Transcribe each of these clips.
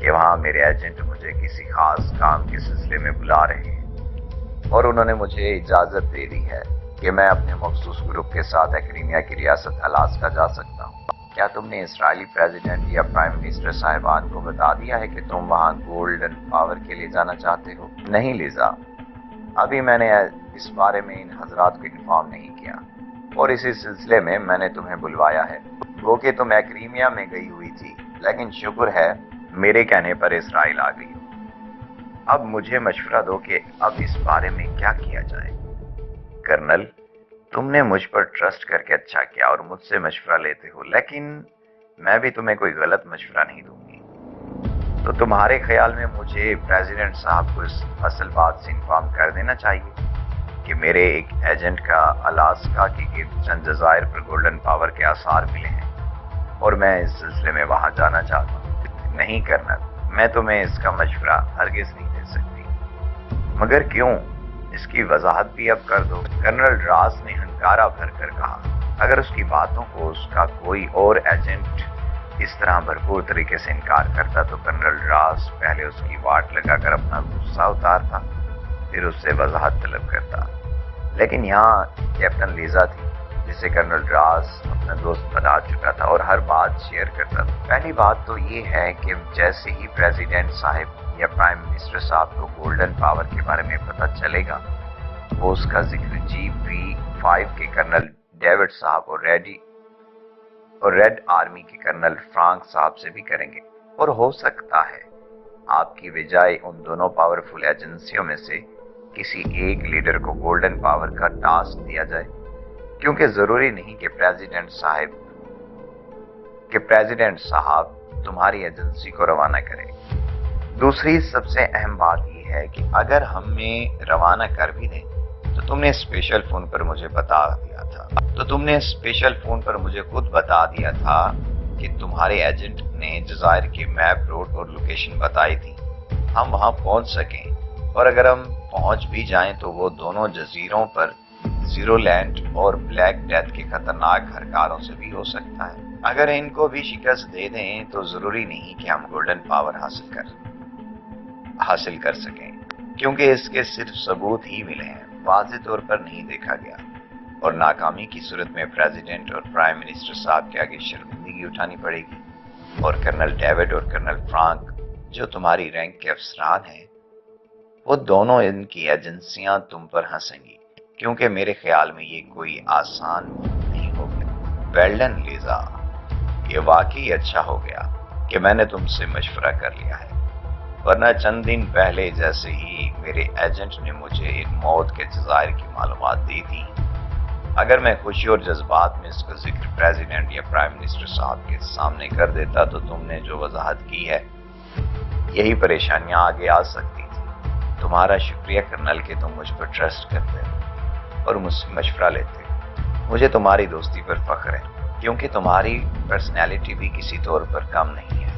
کہ وہاں میرے ایجنٹ مجھے کسی خاص کام کے سلسلے میں بلا رہے ہیں اور انہوں نے مجھے اجازت دے دی ہے کہ میں اپنے مخصوص گروپ کے ساتھ ایکریمیا کی ریاست الاسکا جا سکتا ہوں۔ کیا تم نے اسرائیلی پریزیڈنٹ یا پرائم منسٹر صاحبان کو بتا دیا ہے کہ تم وہاں گولڈن پاور کے لیے جانا چاہتے ہو؟ نہیں لیزا، ابھی میں نے اس بارے میں ان حضرات کو انفارم نہیں کیا، اور اسی سلسلے میں میں نے تمہیں بلوایا ہے۔ وہ کہ تم ایکریمیا میں گئی ہوئی تھی، لیکن شکر ہے میرے کہنے پر اسرائیل آ گئی ہو۔ اب مجھے مشورہ دو کہ اب اس بارے میں کیا کیا جائے۔ کرنل، تم نے مجھ پر ٹرسٹ کر کے اچھا کیا اور مجھ سے مشورہ لیتے ہو، لیکن میں بھی تمہیں کوئی غلط مشورہ نہیں دوں گی۔ تو تمہارے خیال میں مجھے پریزیڈنٹ صاحب کو اس اصل بات سے انفارم کر دینا چاہیے کہ میرے ایک ایجنٹ کا الاسکا کے گرد چند جزائر پر گولڈن پاور کے آثار ملے ہیں اور میں اس سلسلے میں وہاں جانا چاہتا ہوں؟ نہیں کرنل، میں تمہیں اس کا مشورہ ہرگز نہیں دے سکتی۔ مگر کیوں؟ اس کی وضاحت بھی اب کر دو۔ کرنل راس نے ہنکارا بھر کر کہا۔ اگر اس کی باتوں کو اس کا کوئی اور ایجنٹ اس طرح بھرپور طریقے سے انکار کرتا تو کرنل راس پہلے اس کی واٹ لگا کر اپنا غصہ اتارتا، پھر اس سے وضاحت طلب کرتا، لیکن یہاں کیپٹن لیزا تھی جسے کرنل راس اپنا دوست بنا چکا تھا اور ہر بات شیئر کرتا تھا۔ پہلی بات تو یہ ہے کہ جیسے ہی پریزیڈنٹ صاحب یا پرائم منسٹر صاحب کو گولڈن پاور کے بارے میں پتہ چلے گا، وہ اس کا ذکر GP5 کے کرنل ڈیوڈ صاحب اور ریڈ آرمی کے کرنل فرانک صاحب سے بھی کریں گے، اور ہو سکتا ہے آپ کی بجائے ان دونوں پاورفل ایجنسیوں میں سے کسی ایک لیڈر کو گولڈن پاور کا ٹاسک دیا جائے، کیونکہ ضروری نہیں کہ پریزیڈنٹ صاحب تمہاری ایجنسی کو روانہ کرے۔ دوسری سب سے اہم بات یہ ہے کہ اگر ہمیں روانہ کر بھی دیں تو تم نے اسپیشل فون پر مجھے خود بتا دیا تھا کہ تمہارے ایجنٹ نے جزائر کے میپ، روڈ اور لوکیشن بتائی تھی، ہم وہاں پہنچ سکیں، اور اگر ہم پہنچ بھی جائیں تو وہ دونوں جزیروں پر زیرو لینڈ اور بلیک ڈیتھ کے خطرناک ہرکاروں سے بھی ہو سکتا ہے۔ اگر ان کو بھی شکست دے دیں تو ضروری نہیں کہ ہم گولڈن پاور حاصل کر سکیں، کیونکہ اس کے صرف ثبوت ہی ملے ہیں، واضح طور پر نہیں دیکھا گیا، اور ناکامی کی صورت میں پریزیڈنٹ اور پرائم منسٹر صاحب کے آگے شرمندگی اٹھانی پڑے گی، اور کرنل ڈیوڈ اور کرنل فرانک جو تمہاری رینک کے افسران ہیں، وہ دونوں ان کی ایجنسیاں تم پر ہنسیں گی، کیونکہ میرے خیال میں یہ کوئی آسان نہیں ہوگا۔ ویلڈن لیزا، یہ واقعی اچھا ہو گیا کہ میں نے تم سے مشورہ کر لیا ہے، ورنہ چند دن پہلے جیسے ہی میرے ایجنٹ نے مجھے ان موت کے جزائر کی معلومات دی تھی، اگر میں خوشی اور جذبات میں اس کا ذکر پریزیڈنٹ یا پرائم منسٹر صاحب کے سامنے کر دیتا تو تم نے جو وضاحت کی ہے، یہی پریشانیاں آگے آ سکتی تھی۔ تمہارا شکریہ کرنل کہ تم مجھ پر ٹرسٹ کرتے اور مجھ سے مشورہ لیتے۔ مجھے تمہاری دوستی پر فخر ہے، کیونکہ تمہاری پرسنالٹی بھی کسی طور پر کم نہیں ہے۔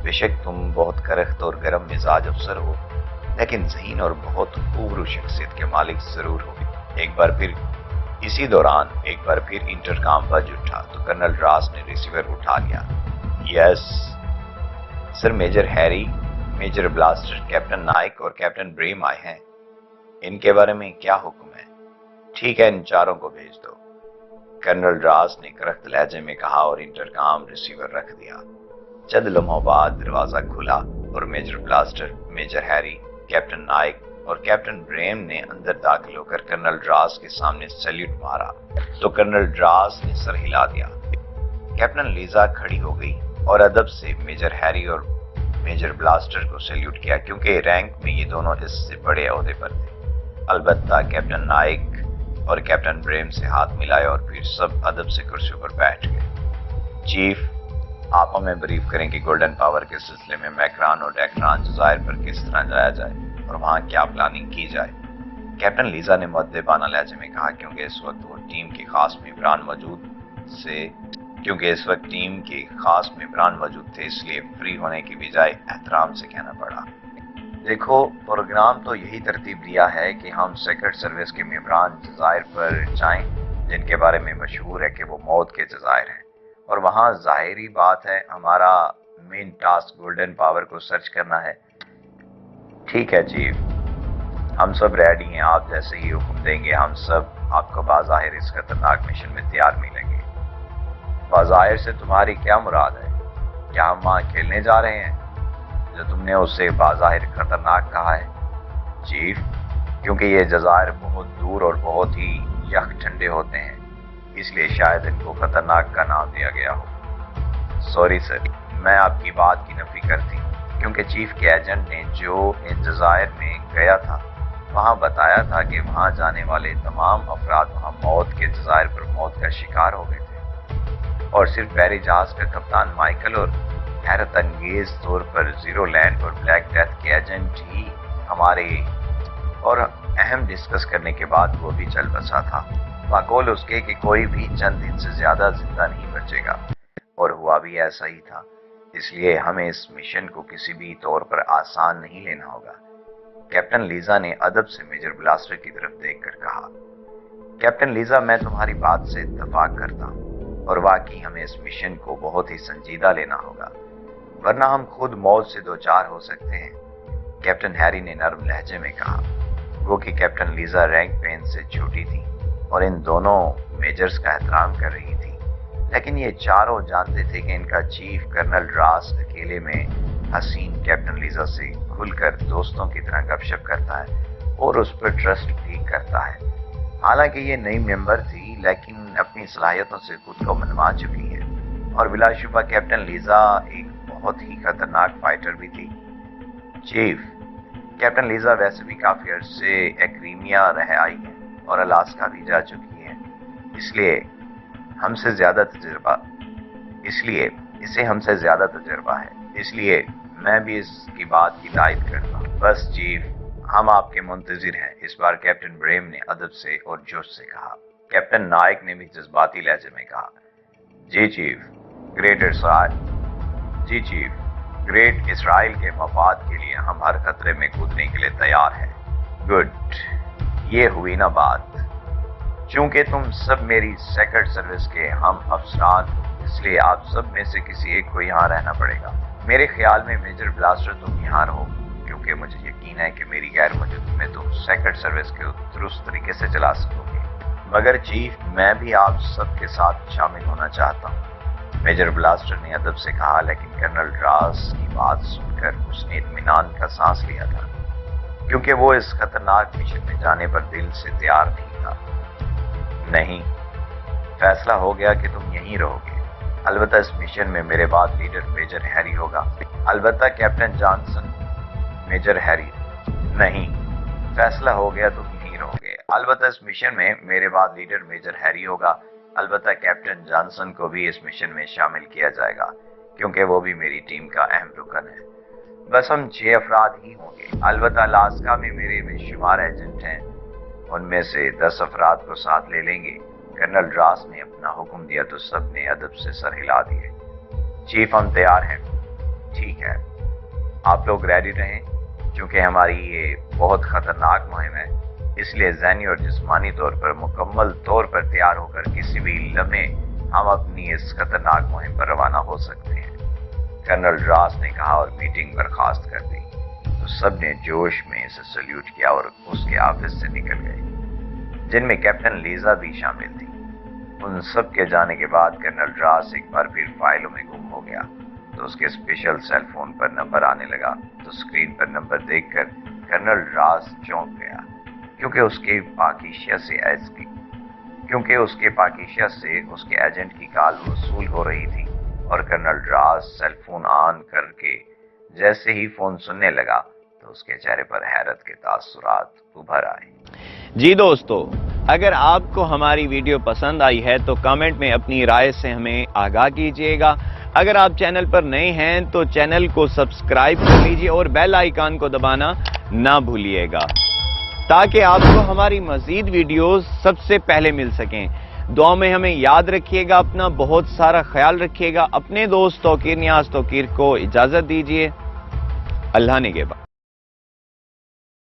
بے شک تم بہت کرخت اور گرم مزاج افسر ہو، لیکن ذہین اور بہت خوبرو شخصیت کے مالک ضرور ہو۔ اسی دوران ایک بار پھر انٹرکام بج اٹھا تو کرنل راس نے ریسیور اٹھا لیا۔ Yes sir, major Harry, major Blaster, captain Naik اور کیپٹن بریم آئے ہیں۔ ان کے بارے میں کیا حکم ہے؟ ٹھیک ہے، ان چاروں کو بھیج دو، کرنل راس نے کرخت لہجے میں کہا اور انٹرکام ریسیور رکھ دیا۔ چند لمحوں بعد دروازہ کھلا اور major Blaster, major Harry, captain Naik اور کیپٹن بریم نے اندر داخل ہو کر کرنل راس کے سامنے سیلیوٹ مارا تو کرنل راس نے سر ہلا دیا۔ کیپٹن لیزا کھڑی ہو گئی اور ادب سے میجر ہیری اور میجر بلاسٹر کو سیلیوٹ کیا، کیونکہ رینک میں یہ دونوں اس سے بڑے عہدے پر تھے۔ البتہ کیپٹن نائک اور کیپٹن بریم سے ہاتھ ملائے اور پھر سب ادب سے کرسیوں پر بیٹھ گئے۔ چیف، آپ ہمیں بریف کریں کہ گولڈن پاور کے سلسلے میں میکران اور ڈیکران جزائر پر کس طرح جایا جائے اور وہاں کیا پلاننگ کی جائے۔ کیپٹن لیزا نے مؤدبانہ لہجے میں کہا، کیونکہ اس وقت ٹیم کے خاص ممبران موجود تھے، اس لیے فری ہونے کی بجائے احترام سے کہنا پڑا۔ دیکھو، پروگرام تو یہی ترتیب دیا ہے کہ ہم سیکرٹ سروس کے ممبران جزائر پر جائیں جن کے بارے میں مشہور ہے کہ وہ موت کے جزائر ہیں، اور وہاں ظاہری بات ہے ہمارا مین ٹاسک گولڈن پاور کو سرچ کرنا ہے؟ ٹھیک ہے چیف، ہم سب ریڈی ہیں، آپ جیسے ہی حکم دیں گے ہم سب آپ کو بظاہر اس خطرناک مشن میں تیار ملیں گے۔ بظاہر سے تمہاری کیا مراد ہے؟ کیا ہم وہاں کھیلنے جا رہے ہیں جو تم نے اسے بظاہر خطرناک کہا ہے؟ چیف، کیونکہ یہ جزائر بہت دور اور بہت ہی یخ ٹھنڈے ہوتے ہیں، اس لیے شاید ان کو خطرناک کا نام دیا گیا ہو۔ سوری سر، میں آپ کی بات کی نفی کرتی ہوں، کیونکہ چیف کے ایجنٹ نے جو ان جزائر میں گیا تھا وہاں بتایا تھا کہ وہاں جانے والے تمام افراد وہاں موت کے جزائر پر موت کا شکار ہو گئے تھے، اور صرف بحری جہاز کا کپتان مائیکل اور حیرت انگیز طور پر زیرو لینڈ اور بلیک ڈیتھ کے ایجنٹ ہی ہمارے اور اہم ڈسکس کرنے کے بعد وہ بھی چل بسا تھا، معقول اس کے کہ کوئی بھی چند دن سے زیادہ زندہ نہیں بچے گا، اور ہوا بھی ایسا ہی تھا۔ اس لیے ہمیں اس مشن کو کسی بھی طور پر آسان نہیں لینا ہوگا۔ کیپٹن لیزا نے ادب سے میجر بلاسٹر کی طرف دیکھ کر کہا۔ کیپٹن لیزا، میں تمہاری بات سے اتفاق کرتا ہوں، اور واقعی ہمیں اس مشن کو بہت ہی سنجیدہ لینا ہوگا، ورنہ ہم خود موت سے دوچار ہو سکتے ہیں، کیپٹن ہیری نے نرم لہجے میں کہا۔ وہ کہ کیپٹن لیزا رینک پین سے چھوٹی تھی اور ان دونوں میجرز کا احترام کر رہی تھی، لیکن یہ چاروں جانتے تھے کہ ان کا چیف کرنل راس اکیلے میں حسین کیپٹن لیزا سے کھل کر دوستوں کی طرح گپ شپ کرتا ہے اور اس پر ٹرسٹ بھی کرتا ہے۔ حالانکہ یہ نئی ممبر تھی، لیکن اپنی صلاحیتوں سے خود کو منوا چکی ہے، اور بلا شبہ کیپٹن لیزا ایک بہت ہی خطرناک فائٹر بھی تھی۔ چیف، کیپٹن لیزا ویسے بھی کافی عرصے ایکریمیا رہ آئی ہے اور الاسکا بھی جا چکی ہے، اس لیے اسے ہم سے زیادہ تجربہ ہے، اس لیے میں بھی اس کی بات کی تائید کرتا ہوں۔ بس چیف، ہم آپ کے منتظر ہیں، اس بار کیپٹن بریم نے ادب سے اور جوش سے کہا۔ کیپٹن نائک نے بھی جذباتی لہجے میں کہا، جی چیف، گریٹ اسرائیل کے مفاد کے لیے ہم ہر خطرے میں کودنے کے لیے تیار ہیں۔ گڈ، یہ ہوئی نا بات۔ چونکہ تم سب میری سیکرٹ سروس کے ہم افسران ہو، اس لیے آپ سب میں سے کسی ایک کو یہاں رہنا پڑے گا۔ میرے خیال میں میجر بلاسٹر تم یہاں رہو، کیونکہ مجھے یقین ہے کہ میری غیر موجودگی میں تم سیکرٹ سروس کے درست طریقے سے چلا سکو گے۔ مگر چیف، میں بھی آپ سب کے ساتھ شامل ہونا چاہتا ہوں، میجر بلاسٹر نے ادب سے کہا، لیکن کرنل راس کی بات سن کر اس نے اطمینان کا سانس لیا تھا، کیونکہ وہ اس خطرناک مشن میں جانے پر دل سے تیار نہیں تھا۔ نہیں، فیصلہ ہو گیا کہ تم یہیں رہو گے، البتہ اس مشن میں میرے بعد لیڈر میجر ہیری ہوگا۔ البتہ کیپٹن جانسن۔ میجر ہیری، نہیں، فیصلہ ہو گیا تم یہیں رہو گے، البتہ اس مشن میں میرے بعد لیڈر میجر ہیری ہوگا، البتہ کیپٹن جانسن کو بھی اس مشن میں شامل کیا جائے گا، کیونکہ وہ بھی میری ٹیم کا اہم رکن ہے۔ بس ہم 6 افراد ہی ہوں گے، البتہ الاسکا میں میرے بے شمار ایجنٹ ہیں، ان میں سے 10 افراد کو ساتھ لے لیں گے۔ کرنل راس نے اپنا حکم دیا تو سب نے ادب سے سر ہلا دیے۔ چیف، ہم تیار ہیں۔ ٹھیک ہے، آپ لوگ ریڈی رہیں، چونکہ ہماری یہ بہت خطرناک مہم ہے، اس لیے ذہنی اور جسمانی طور پر مکمل طور پر تیار ہو کر کسی بھی لمحے ہم اپنی اس خطرناک مہم پر روانہ ہو سکتے ہیں، کرنل راس نے کہا، اور میٹنگ برخاست کر دی تو سب نے جوش میں اسے سلیوٹ کیا اور اس کے آفس سے نکل گئے، جن میں کیپٹن لیزا بھی شامل تھی۔ ان سب کے جانے کے بعد کرنل راس ایک بار پھر فائلوں میں گم ہو گیا، تو اس کے اسپیشل سیل فون پر نمبر آنے لگا تو اسکرین پر نمبر دیکھ کر کرنل راس چونک گیا، کیونکہ اس کے پاکیشیا سے اس کے ایجنٹ کی کال وصول ہو رہی تھی، اور colonel Ross cell phone on کر کے جیسے ہی فون سننے لگا تو اس کے چہرے پر حیرت کے تاثرات ابھر آئے۔ جی دوستو، اگر آپ کو ہماری ویڈیو پسند آئی ہے تو کامنٹ میں اپنی رائے سے ہمیں آگاہ کیجیے گا۔ اگر آپ چینل پر نئے ہیں تو چینل کو سبسکرائب کر لیجیے اور بیل آئیکن کو دبانا نہ بھولیے گا، تاکہ آپ کو ہماری مزید ویڈیوز سب سے پہلے مل سکیں۔ دعا میں ہمیں یاد رکھیے گا، اپنا بہت سارا خیال رکھیے گا۔ اپنے دوست توقیر نیاز توقیر کو اجازت دیجیے۔ اللہ نگہبان۔